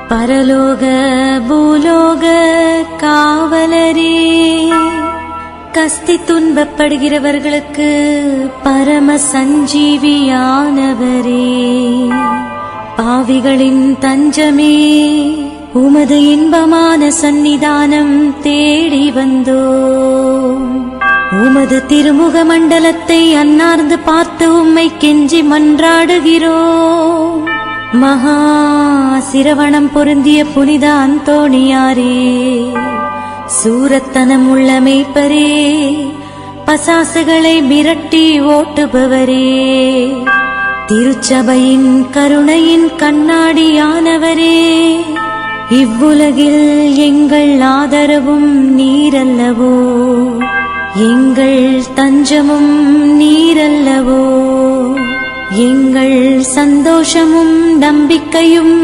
பரலோக பூலோக காவலரே, கஸ்தி துன்பப்படுகிறவர்களுக்கு பரம சஞ்சீவியானவரே, பாவிகளின் தஞ்சமே, உமது இன்பமான சந்நிதானம் தேடி வந்தோம். உமது திருமுக மண்டலத்தை அன்னார்ந்து பார்த்து உம்மை கெஞ்சி மன்றாடுகிறோம். மகா சிரவணம் பொருந்திய புனித அந்தோணியாரே, சூரத்தனம் உள்ள மேய்ப்பரே, பசாசுகளை மிரட்டி ஓட்டுபவரே, திருச்சபையின் கருணையின் கண்ணாடியானவரே, இவ்வுலகில் எங்கள் ஆதரவும் நீரல்லவோ, எங்கள் தஞ்சமும் நீரல்லவோ, எங்கள் சந்தோஷமும் நம்பிக்கையும்